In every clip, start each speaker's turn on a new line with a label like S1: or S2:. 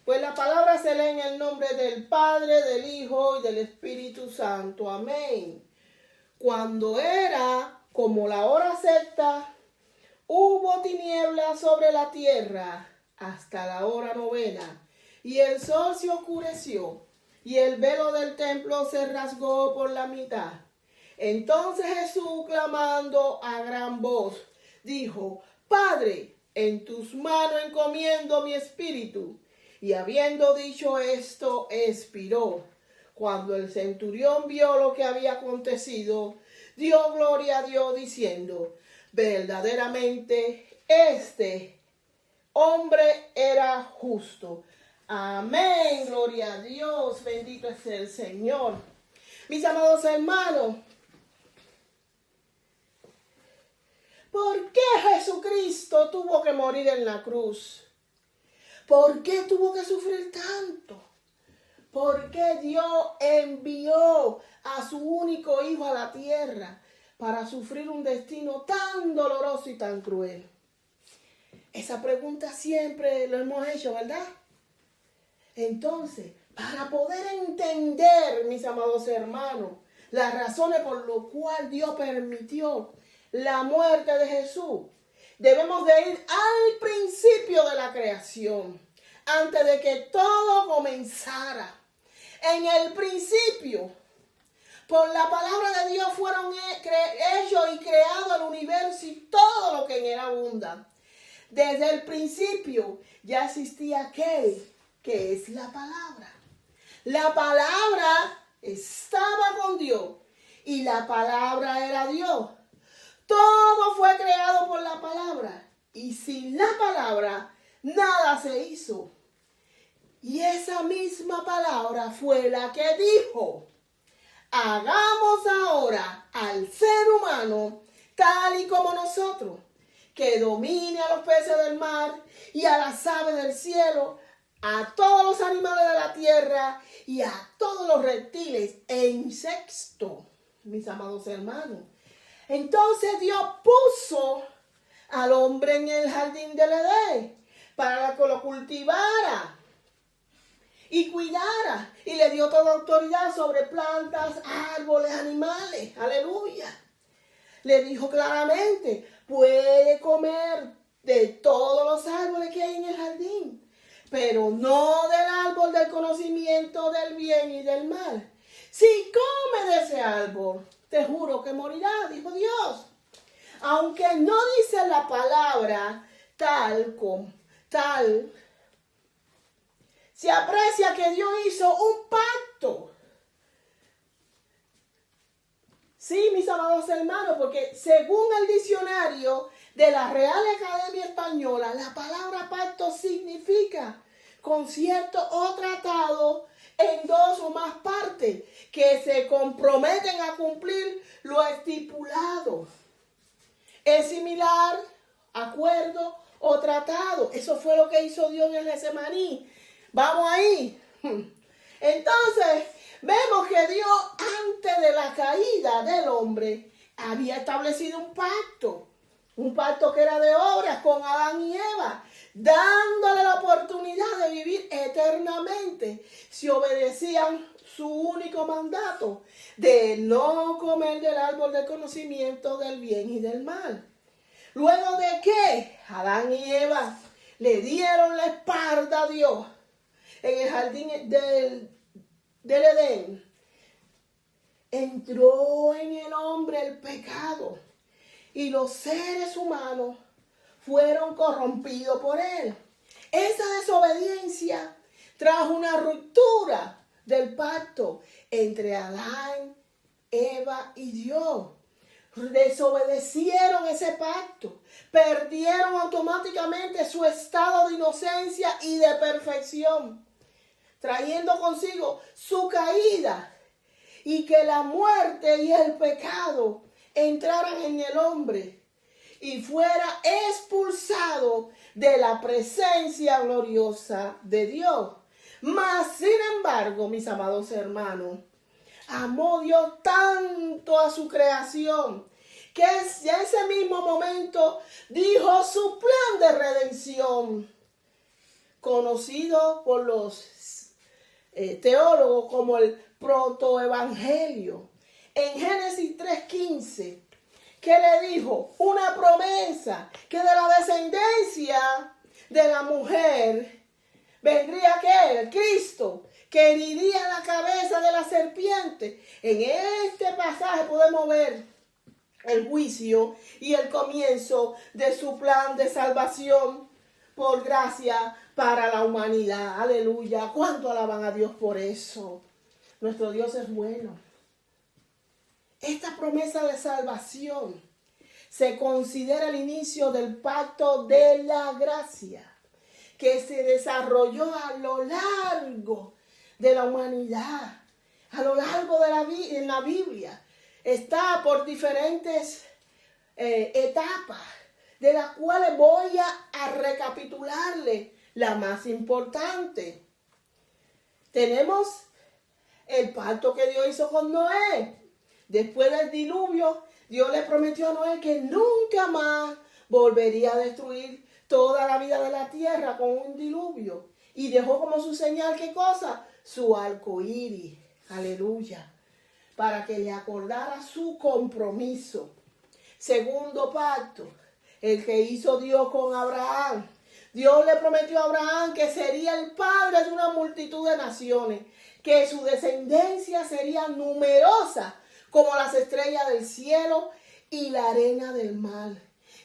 S1: Pues la palabra se lee en el nombre del Padre, del Hijo y del Espíritu Santo. Amén. Cuando era como la hora sexta, hubo tinieblas sobre la tierra hasta la hora novena, y el sol se oscureció, y el velo del templo se rasgó por la mitad. Entonces Jesús, clamando a gran voz, dijo: Padre, en tus manos encomiendo mi espíritu. Y habiendo dicho esto, expiró. Cuando el centurión vio lo que había acontecido, dio gloria a Dios, diciendo: verdaderamente este hombre era justo. Amén, gloria a Dios, bendito es el Señor. Mis amados hermanos, ¿por qué Jesucristo tuvo que morir en la cruz? ¿Por qué tuvo que sufrir tanto? ¿Por qué Dios envió a su único hijo a la tierra para sufrir un destino tan doloroso y tan cruel? Esa pregunta siempre lo hemos hecho, ¿verdad? Entonces, para poder entender, mis amados hermanos, las razones por las cuales Dios permitió la muerte de Jesús, debemos de ir al principio de la creación, antes de que todo comenzara. En el principio, por la palabra de Dios fueron hechos y creado el universo y todo lo que en él abunda. Desde el principio ya existía aquel que es la palabra. La palabra estaba con Dios y la palabra era Dios. Todo fue creado por la palabra y sin la palabra nada se hizo. Y esa misma palabra fue la que dijo: hagamos ahora al ser humano tal y como nosotros, que domine a los peces del mar y a las aves del cielo, a todos los animales de la tierra y a todos los reptiles e insectos, mis amados hermanos. Entonces Dios puso al hombre en el jardín del Edén para que lo cultivara y cuidara, y le dio toda autoridad sobre plantas, árboles, animales. Aleluya. Le dijo claramente: puede comer de todos los árboles que hay en el jardín, pero no del árbol del conocimiento del bien y del mal. Si come de ese árbol, te juro que morirá, dijo Dios. Aunque no dice la palabra tal, se aprecia que Dios hizo un pacto. Sí, mis amados hermanos, porque según el diccionario de la Real Academia Española, la palabra pacto significa concierto o tratado en dos o más partes que se comprometen a cumplir lo estipulado. Es similar, acuerdo o tratado. Eso fue lo que hizo Dios en el Getsemaní. Vamos ahí. Entonces, vemos que Dios, antes de la caída del hombre, había establecido un pacto que era de obras con Adán y Eva, dándole la oportunidad de vivir eternamente si obedecían su único mandato de no comer del árbol del conocimiento del bien y del mal. Luego de que Adán y Eva le dieron la espalda a Dios en el jardín del Edén, entró en el hombre el pecado y los seres humanos fueron corrompidos por él. Esa desobediencia trajo una ruptura del pacto entre Adán, Eva y Dios. Desobedecieron ese pacto, perdieron automáticamente su estado de inocencia y de perfección, trayendo consigo su caída y que la muerte y el pecado entraran en el hombre y fuera expulsado de la presencia gloriosa de Dios. Mas, sin embargo, mis amados hermanos, amó Dios tanto a su creación que en ese mismo momento dijo su plan de redención. conocido por los teólogos como el protoevangelio. En Génesis 3:15, ¿qué le dijo? Una promesa que de la descendencia de la mujer vendría ¿qué? El Cristo, que heriría la cabeza de la serpiente. En este pasaje podemos ver el juicio y el comienzo de su plan de salvación por gracia para la humanidad. Aleluya. ¿Cuánto alaban a Dios por eso? Nuestro Dios es bueno. Esta promesa de salvación se considera el inicio del pacto de la gracia que se desarrolló a lo largo de la humanidad, a lo largo de en la Biblia. Está por diferentes etapas, de las cuales voy a recapitularle la más importante. Tenemos el pacto que Dios hizo con Noé. Después del diluvio, Dios le prometió a Noé que nunca más volvería a destruir toda la vida de la tierra con un diluvio. Y dejó como su señal, ¿qué cosa? Su arco iris. Aleluya. Para que le acordara su compromiso. Segundo pacto, el que hizo Dios con Abraham. Dios le prometió a Abraham que sería el padre de una multitud de naciones, que su descendencia sería numerosa como las estrellas del cielo y la arena del mar.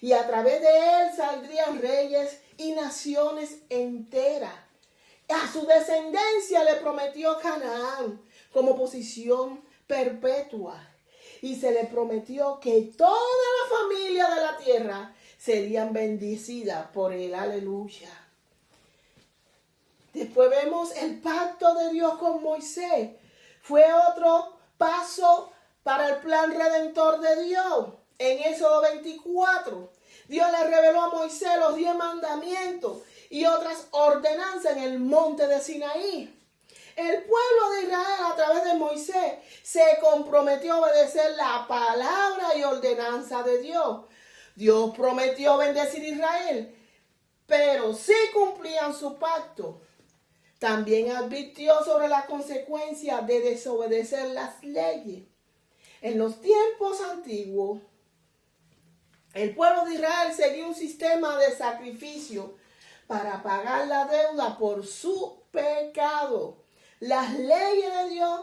S1: Y a través de él saldrían reyes y naciones enteras. A su descendencia le prometió Canaán como posición perpetua. Y se le prometió que toda la familia de la tierra serían bendecidas por él. Aleluya. Después vemos el pacto de Dios con Moisés. Fue otro paso para el plan redentor de Dios. En Éxodo 24, Dios le reveló a Moisés los 10 mandamientos y otras ordenanzas en el monte de Sinaí. El pueblo de Israel a través de Moisés se comprometió a obedecer la palabra y ordenanza de Dios. Dios prometió bendecir a Israel, pero si cumplían su pacto, también advirtió sobre las consecuencias de desobedecer las leyes. En los tiempos antiguos, el pueblo de Israel seguía un sistema de sacrificio para pagar la deuda por su pecado. Las leyes de Dios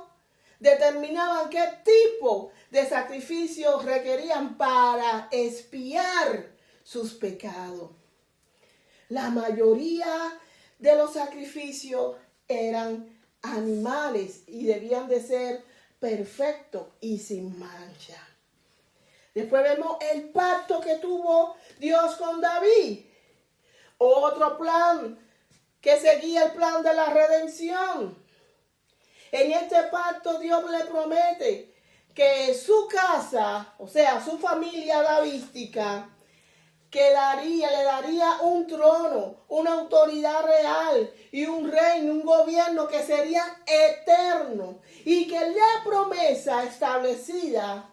S1: determinaban qué tipo de sacrificios requerían para expiar sus pecados. La mayoría de los sacrificios eran animales y debían de ser perfectos y sin mancha. Después vemos el pacto que tuvo Dios con David. Otro plan que seguía el plan de la redención. En este pacto Dios le promete que su casa, o sea, su familia davídica, le daría un trono, una autoridad real y un reino, un gobierno que sería eterno. Y que la promesa establecida,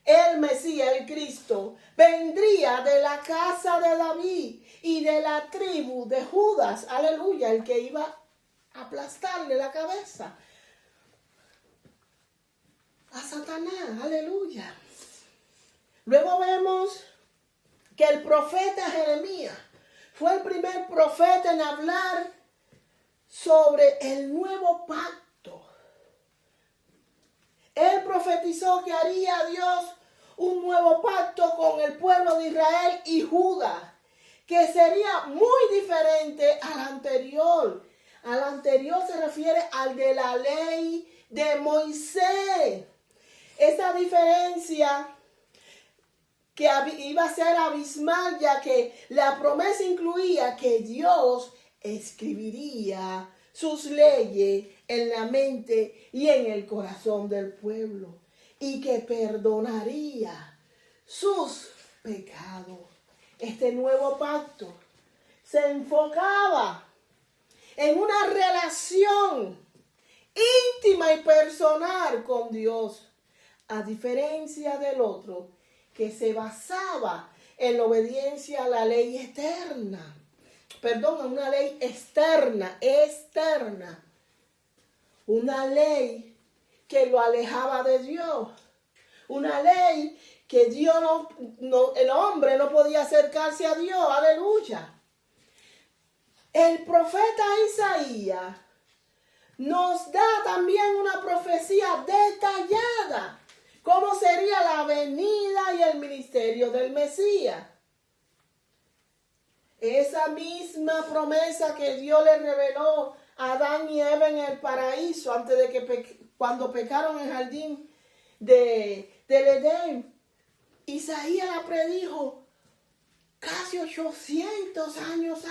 S1: el Mesías, el Cristo, vendría de la casa de David y de la tribu de Judas. Aleluya, el que iba a aplastarle la cabeza a Satanás. Aleluya. Luego vemos que el profeta Jeremías fue el primer profeta en hablar sobre el nuevo pacto. Él profetizó que haría Dios un nuevo pacto con el pueblo de Israel y Judá, que sería muy diferente al anterior. Al anterior se refiere al de la ley de Moisés. Esa diferencia que iba a ser abismal, ya que la promesa incluía que Dios escribiría sus leyes en la mente y en el corazón del pueblo y que perdonaría sus pecados. Este nuevo pacto se enfocaba en una relación íntima y personal con Dios, a diferencia del otro que se basaba en la obediencia a la ley eterna. una ley externa, una ley que lo alejaba de Dios, una ley que el hombre no podía acercarse a Dios, aleluya. El profeta Isaías nos da también una profecía detallada, cómo sería la venida y el ministerio del Mesías. Esa misma promesa que Dios le reveló a Adán y Eva en el paraíso, antes de que cuando pecaron en el jardín del Edén, Isaías la predijo casi 800 años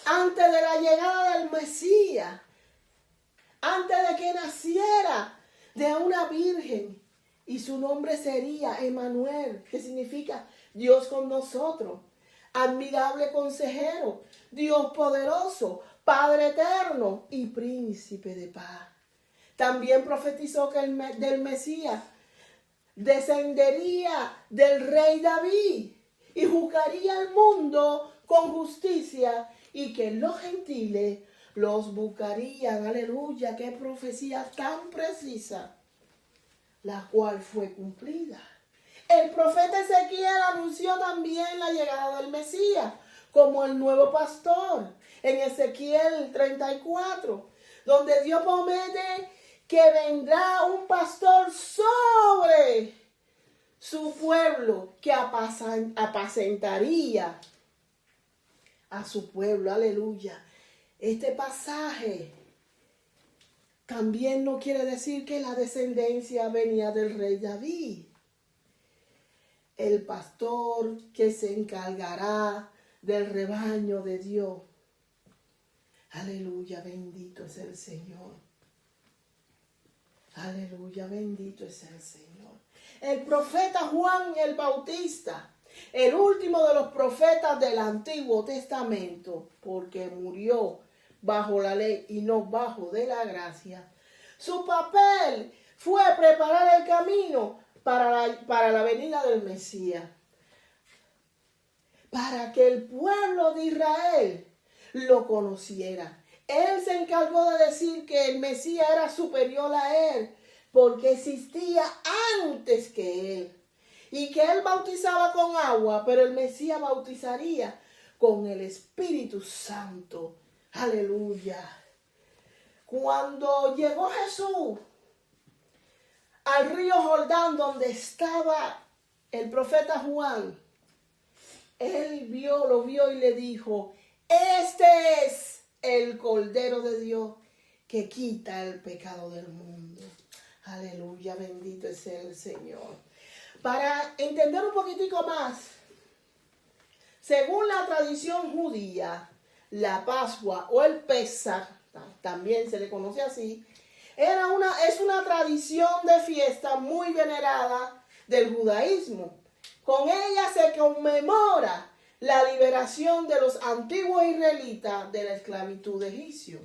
S1: antes de la llegada del Mesías, antes de que naciera de una virgen, y su nombre sería Emmanuel, que significa Dios con nosotros, admirable consejero, Dios poderoso, Padre eterno y príncipe de paz. También profetizó que del Mesías descendería del rey David y juzgaría el mundo con justicia y que los gentiles los buscarían. Aleluya, qué profecía tan precisa, la cual fue cumplida. El profeta Ezequiel anunció también la llegada del Mesías como el nuevo pastor en Ezequiel 34, donde Dios promete que vendrá un pastor sobre su pueblo que apacentaría a su pueblo. Aleluya. Este pasaje también no quiere decir que la descendencia venía del rey David. El pastor que se encargará del rebaño de Dios. Aleluya, bendito es el Señor. Aleluya, bendito es el Señor. El profeta Juan el Bautista, el último de los profetas del Antiguo Testamento, porque murió bajo la ley y no bajo de la gracia. Su papel fue preparar el camino para la venida del Mesías, para que el pueblo de Israel lo conociera. Él se encargó de decir que el Mesías era superior a él, porque existía antes que él, y que él bautizaba con agua, pero el Mesías bautizaría con el Espíritu Santo. Aleluya. Cuando llegó Jesús al río Jordán, donde estaba el profeta Juan, él lo vio y le dijo: este es el Cordero de Dios que quita el pecado del mundo. Aleluya, bendito es el Señor. Para entender un poquitico más, según la tradición judía, la Pascua o el Pesaj, también se le conoce así, es una tradición de fiesta muy venerada del judaísmo. Con ella se conmemora la liberación de los antiguos israelitas de la esclavitud egipcia.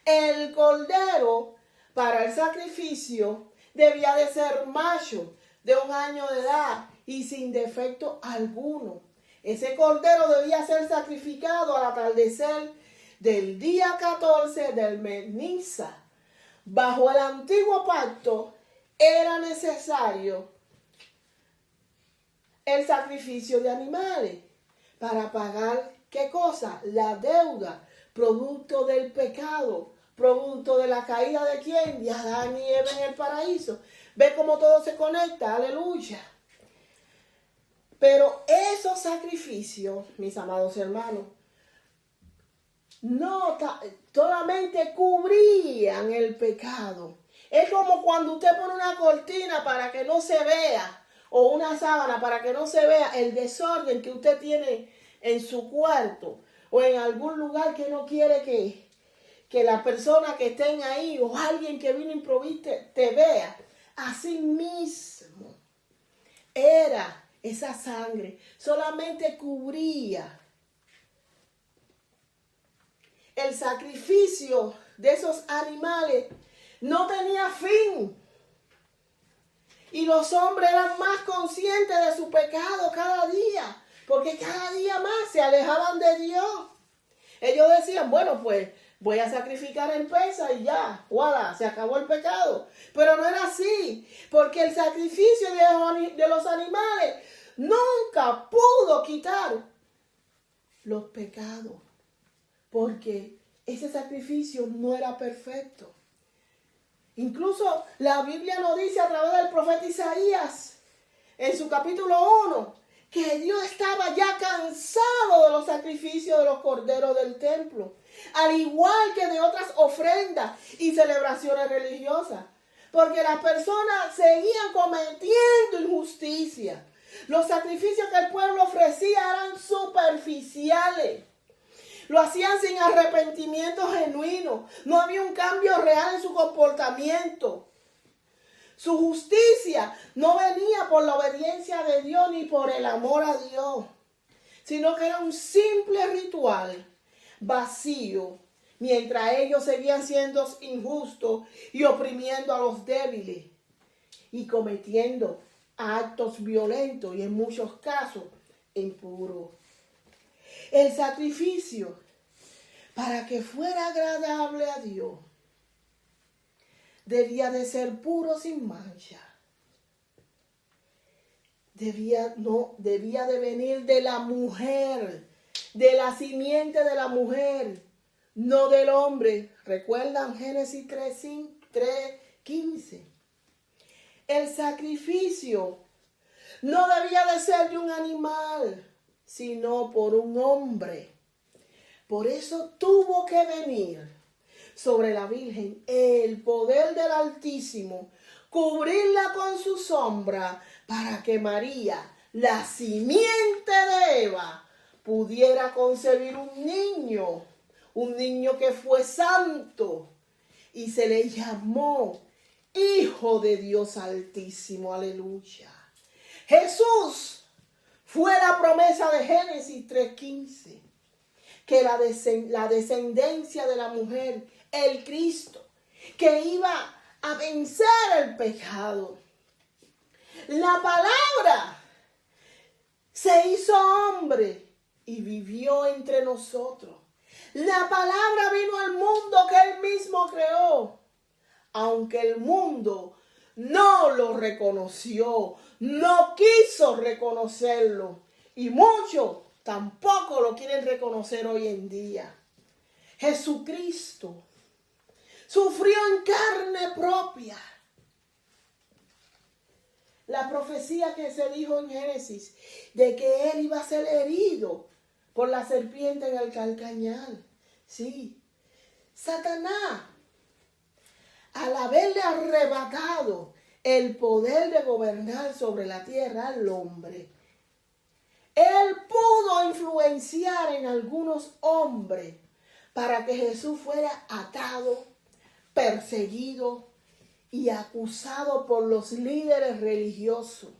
S1: El cordero para el sacrificio debía de ser macho de 1 año de edad y sin defecto alguno. Ese cordero debía ser sacrificado al atardecer del día 14 del mes Nisan. Bajo el antiguo pacto era necesario el sacrificio de animales para pagar, ¿qué cosa? La deuda, producto del pecado, producto de la caída de ¿quién? De Adán y Eva en el paraíso. ¿Ve cómo todo se conecta? Aleluya. Pero esos sacrificios, mis amados hermanos, no solamente cubrían el pecado. Es como cuando usted pone una cortina para que no se vea, o una sábana para que no se vea el desorden que usted tiene en su cuarto, o en algún lugar que no quiere que la persona que estén ahí, o alguien que vino improviso te vea. Así mismo era esa sangre, solamente cubría. El sacrificio de esos animales no tenía fin. Y los hombres eran más conscientes de su pecado cada día. porque cada día más se alejaban de Dios. Ellos decían, bueno, pues voy a sacrificar el pesa y ya, voilà, se acabó el pecado. Pero no era así, porque el sacrificio de los animales nunca pudo quitar los pecados, porque ese sacrificio no era perfecto. Incluso la Biblia nos dice a través del profeta Isaías, en su capítulo 1, que Dios estaba ya cansado de los sacrificios de los corderos del templo, al igual que de otras ofrendas y celebraciones religiosas, porque las personas seguían cometiendo injusticia. Los sacrificios que el pueblo ofrecía eran superficiales. Lo hacían sin arrepentimiento genuino. No había un cambio real en su comportamiento. Su justicia no venía por la obediencia de Dios ni por el amor a Dios, sino que era un simple ritual vacío, mientras ellos seguían siendo injustos y oprimiendo a los débiles y cometiendo actos violentos y en muchos casos impuros. El sacrificio, para que fuera agradable a Dios, debía de ser puro sin mancha. Debía de venir de la mujer, de la simiente de la mujer, no del hombre. ¿Recuerdan Génesis 3:15? El sacrificio no debía de ser de un animal, sino por un hombre. Por eso tuvo que venir sobre la Virgen el poder del Altísimo, cubrirla con su sombra, para que María, la simiente de Eva, pudiera concebir un niño que fue santo, y se le llamó Hijo de Dios Altísimo. Aleluya. Jesús fue la promesa de Génesis 3:15, que la descendencia de la mujer, el Cristo, que iba a vencer el pecado. La palabra se hizo hombre y vivió entre nosotros. La palabra vino al mundo que él mismo creó, aunque el mundo no lo reconoció, no quiso reconocerlo, y muchos tampoco lo quieren reconocer hoy en día. Jesucristo sufrió en carne propia la profecía que se dijo en Génesis de que él iba a ser herido por la serpiente en el calcañal. Sí, Satanás, al haberle arrebatado el poder de gobernar sobre la tierra al hombre, él pudo influenciar en algunos hombres para que Jesús fuera atado, perseguido y acusado por los líderes religiosos,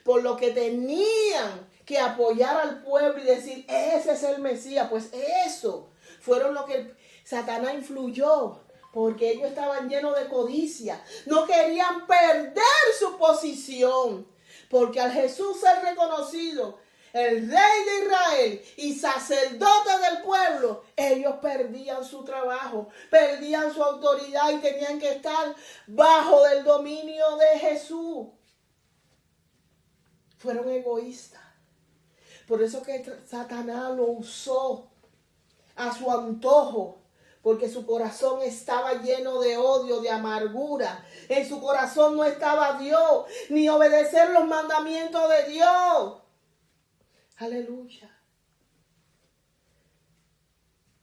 S1: por lo que tenían que apoyar al pueblo y decir, ese es el Mesías. Pues eso fueron lo que Satanás influyó, porque ellos estaban llenos de codicia, no querían perder su posición, porque al Jesús ser reconocido el rey de Israel y sacerdote del pueblo, ellos perdían su trabajo, perdían su autoridad y tenían que estar bajo del dominio de Jesús. Fueron egoístas. Por eso que Satanás lo usó a su antojo, porque su corazón estaba lleno de odio, de amargura. En su corazón no estaba Dios, ni obedecer los mandamientos de Dios. Aleluya.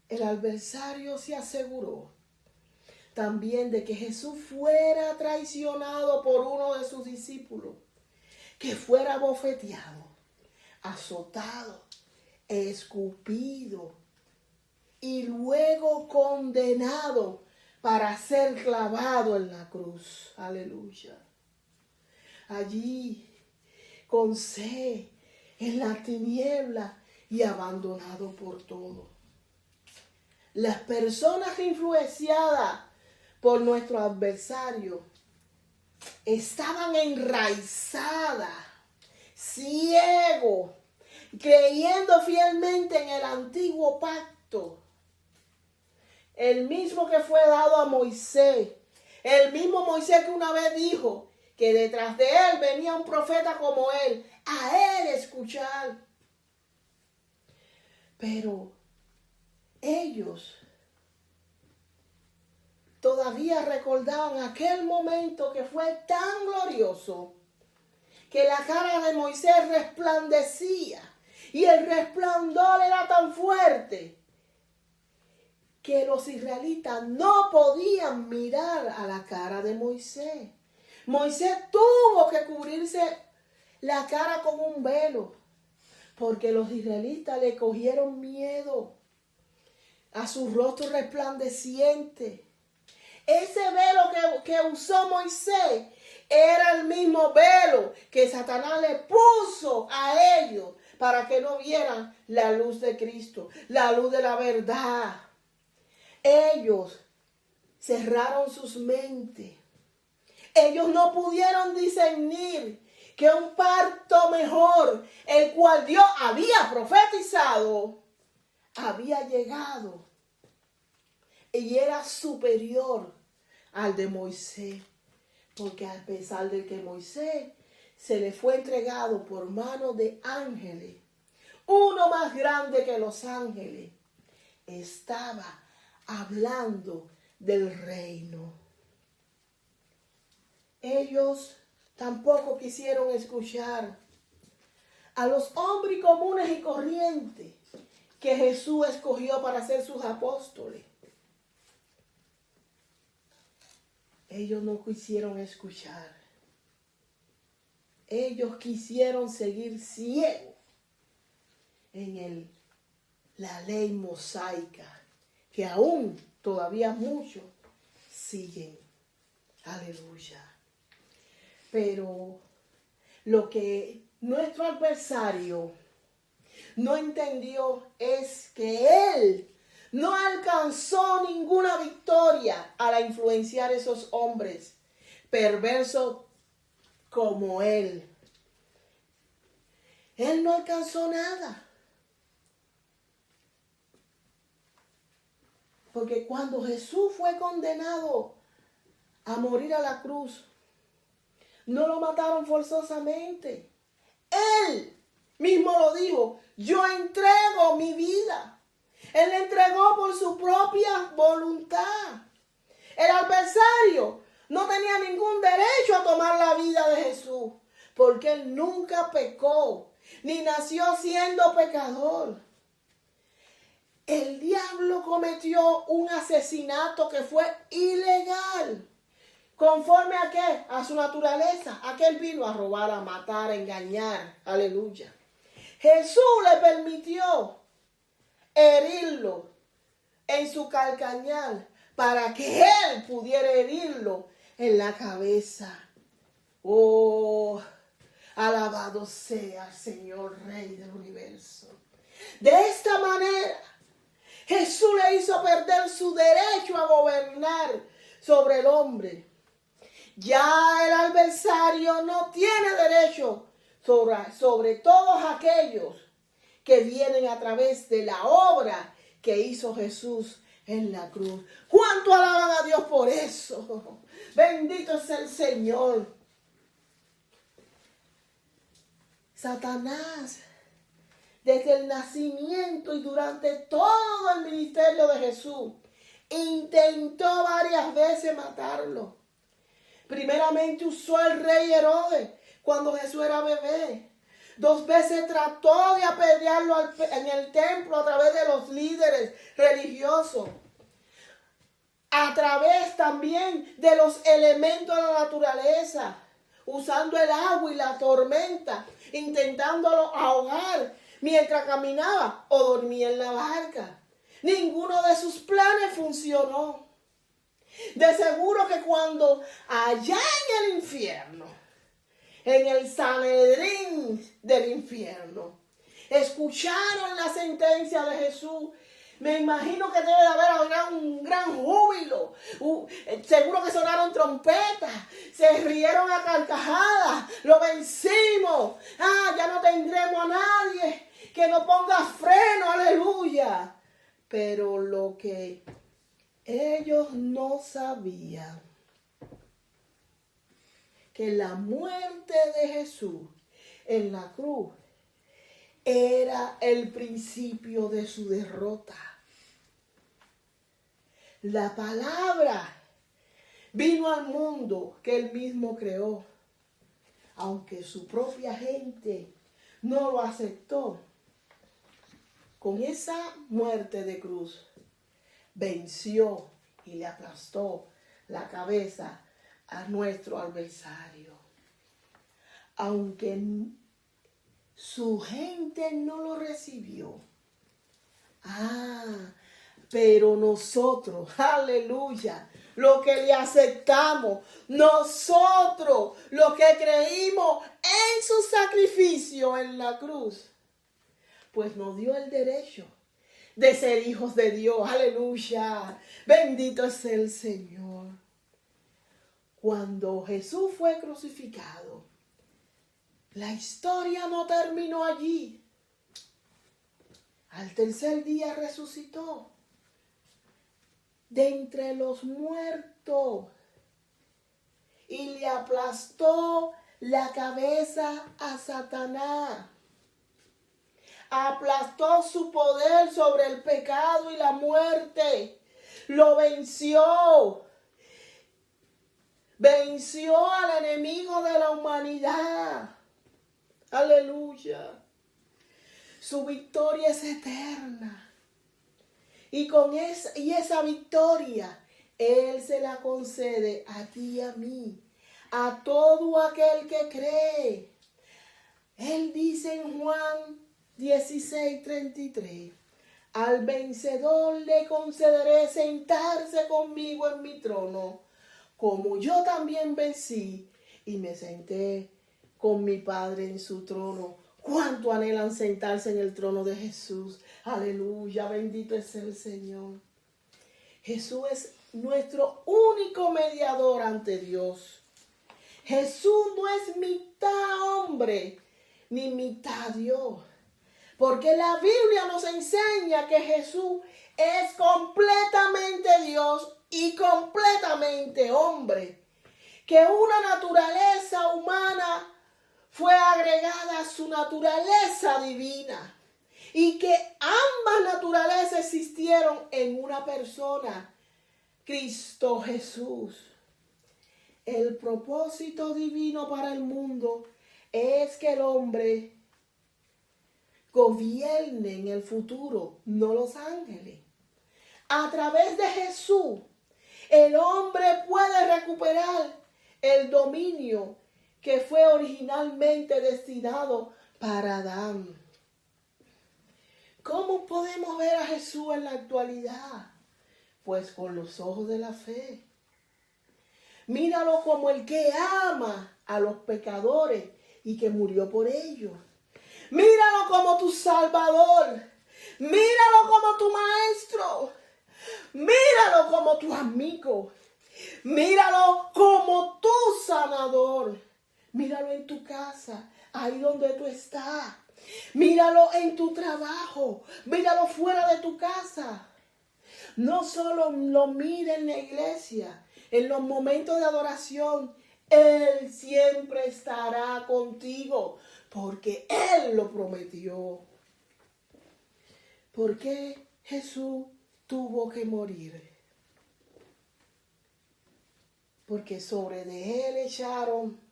S1: El adversario se aseguró también de que Jesús fuera traicionado por uno de sus discípulos, que fuera bofeteado, azotado, escupido y luego condenado para ser clavado en la cruz. Aleluya. Allí, con sed, en la tiniebla y abandonado por todo. Las personas influenciadas por nuestro adversario estaban enraizadas, ciegos, creyendo fielmente en el antiguo pacto, el mismo que fue dado a Moisés, el mismo Moisés que una vez dijo que detrás de él venía un profeta como él, a él escuchar. Pero ellos todavía recordaban aquel momento que fue tan glorioso, que la cara de Moisés resplandecía y el resplandor era tan fuerte que los israelitas no podían mirar a la cara de Moisés. Moisés tuvo que cubrirse la cara con un velo, porque los israelitas le cogieron miedo a su rostro resplandeciente. Ese velo que usó Moisés era el mismo velo que Satanás le puso a ellos para que no vieran la luz de Cristo, la luz de la verdad. Ellos cerraron sus mentes. Ellos no pudieron discernir que un pacto mejor, el cual Dios había profetizado, había llegado y era superior al de Moisés. Porque a pesar de que Moisés se le fue entregado por mano de ángeles, uno más grande que los ángeles, estaba hablando del reino. Ellos tampoco quisieron escuchar a los hombres comunes y corrientes que Jesús escogió para ser sus apóstoles. Ellos no quisieron escuchar. Ellos quisieron seguir ciegos en la ley mosaica, que aún todavía muchos siguen. Aleluya. Pero lo que nuestro adversario no entendió es que él no alcanzó ninguna victoria al influenciar a esos hombres perversos como él. Él no alcanzó nada. Porque cuando Jesús fue condenado a morir a la cruz, no lo mataron forzosamente. Él mismo lo dijo: yo entrego mi vida. Él la entregó por su propia voluntad. El adversario no tenía ningún derecho a tomar la vida de Jesús, porque él nunca pecó, ni nació siendo pecador. El diablo cometió un asesinato que fue ilegal. ¿Conforme a qué? A su naturaleza. A que él vino a robar, a matar, a engañar. Aleluya. Jesús le permitió herirlo en su calcañal para que él pudiera herirlo en la cabeza. Oh, alabado sea el Señor, Rey del universo. De esta manera, Jesús le hizo perder su derecho a gobernar sobre el hombre. Ya el adversario no tiene derecho sobre todos aquellos que vienen a través de la obra que hizo Jesús en la cruz. ¿Cuánto alaban a Dios por eso? Bendito es el Señor. Satanás, desde el nacimiento y durante todo el ministerio de Jesús, intentó varias veces matarlo. Primeramente usó al rey Herodes cuando Jesús era bebé. 2 veces trató de apedrearlo en el templo a través de los líderes religiosos. A través también de los elementos de la naturaleza, usando el agua y la tormenta, intentándolo ahogar mientras caminaba o dormía en la barca. Ninguno de sus planes funcionó. De seguro que cuando allá en el infierno, en el Sanedrín del infierno, escucharon la sentencia de Jesús, me imagino que debe de haber un gran júbilo júbilo. Seguro que sonaron trompetas, se rieron a carcajadas, lo vencimos. Ya no tendremos a nadie que nos ponga freno, aleluya. Pero lo que ellos no sabían, que la muerte de Jesús en la cruz era el principio de su derrota. La palabra vino al mundo que él mismo creó, aunque su propia gente no lo aceptó. Con esa muerte de cruz venció y le aplastó la cabeza a nuestro adversario. Aunque su gente no lo recibió. Pero nosotros, aleluya, lo que le aceptamos, nosotros, lo que creímos en su sacrificio en la cruz, pues nos dio el derecho de ser hijos de Dios, aleluya, bendito es el Señor. Cuando Jesús fue crucificado, la historia no terminó allí. Al tercer día resucitó de entre los muertos y le aplastó la cabeza a Satanás. Aplastó su poder sobre el pecado y la muerte. Lo venció. Venció al enemigo de la humanidad. Aleluya. Su victoria es eterna. Y esa victoria, Él se la concede a ti y a mí, a todo aquel que cree. Él dice en Juan 16:33, al vencedor le concederé sentarse conmigo en mi trono, como yo también vencí y me senté con mi Padre en su trono. ¿Cuánto anhelan sentarse en el trono de Jesús? Aleluya, bendito es el Señor. Jesús es nuestro único mediador ante Dios. Jesús no es mitad hombre ni mitad Dios. Porque la Biblia nos enseña que Jesús es completamente Dios y completamente hombre. Que una naturaleza humana fue agregada a su naturaleza divina. Y que ambas naturalezas existieron en una persona, Cristo Jesús. El propósito divino para el mundo es que el hombre gobierne en el futuro, no los ángeles. A través de Jesús, el hombre puede recuperar el dominio que fue originalmente destinado para Adán. ¿Cómo podemos ver a Jesús en la actualidad? Pues con los ojos de la fe. Míralo como el que ama a los pecadores y que murió por ellos. Míralo como tu Salvador. Míralo como tu Maestro. Míralo como tu amigo. Míralo como tu sanador. Míralo en tu casa, ahí donde tú estás. Míralo en tu trabajo. Míralo fuera de tu casa. No solo lo mire en la iglesia, en los momentos de adoración. Él siempre estará contigo, porque Él lo prometió. ¿Por qué Jesús tuvo que morir? Porque sobre de Él echaron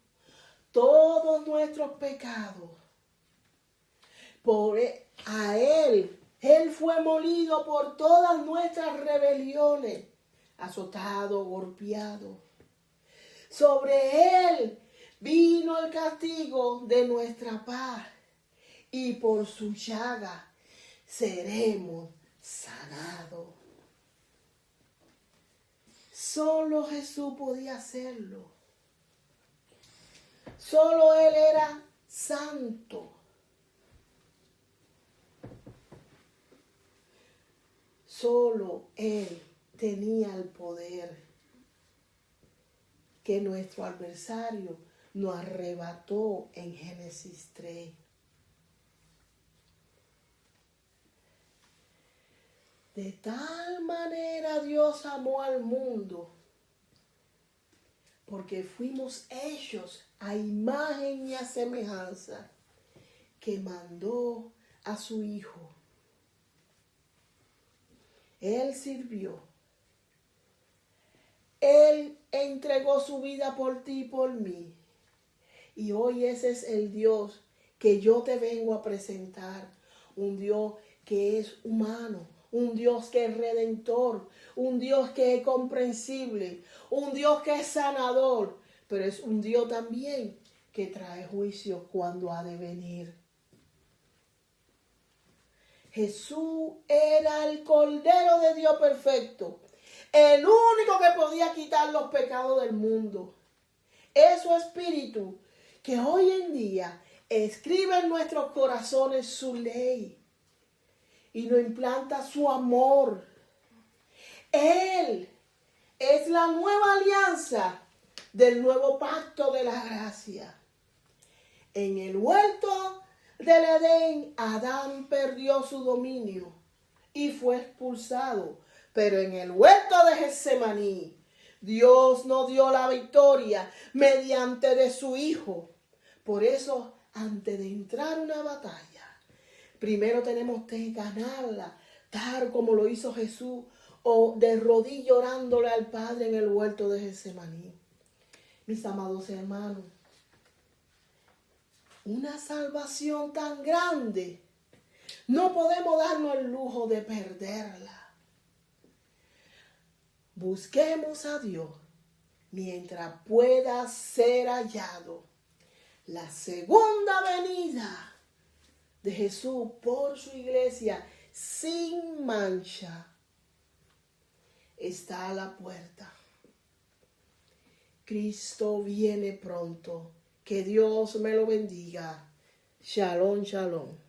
S1: todos nuestros pecados. A Él fue molido por todas nuestras rebeliones, azotado, golpeado. Sobre Él vino el castigo de nuestra paz, y por su llaga seremos sanados. Solo Jesús podía hacerlo. Solo Él era santo. Solo Él tenía el poder que nuestro adversario nos arrebató en Génesis 3. De tal manera Dios amó al mundo, porque fuimos hechos a imagen y a semejanza, que mandó a su Hijo. Él sirvió. Él entregó su vida por ti y por mí. Y hoy ese es el Dios que yo te vengo a presentar. Un Dios que es humano. Un Dios que es redentor. Un Dios que es comprensible. Un Dios que es sanador. Pero es un Dios también que trae juicio cuando ha de venir. Jesús era el Cordero de Dios perfecto. El único que podía quitar los pecados del mundo. Es su Espíritu que hoy en día escribe en nuestros corazones su ley y nos implanta su amor. Él es la nueva alianza del nuevo pacto de la gracia. En el huerto del Edén, Adán perdió su dominio y fue expulsado. Pero en el huerto de Getsemaní, Dios nos dio la victoria mediante de su Hijo. Por eso, antes de entrar en una batalla, primero tenemos que ganarla, tal como lo hizo Jesús, o de rodillas orándole al Padre en el huerto de Getsemaní. Mis amados hermanos, una salvación tan grande, no podemos darnos el lujo de perderla. Busquemos a Dios mientras pueda ser hallado. La segunda venida de Jesús por su iglesia sin mancha está a la puerta. Cristo viene pronto. Que Dios me lo bendiga. Shalom, shalom.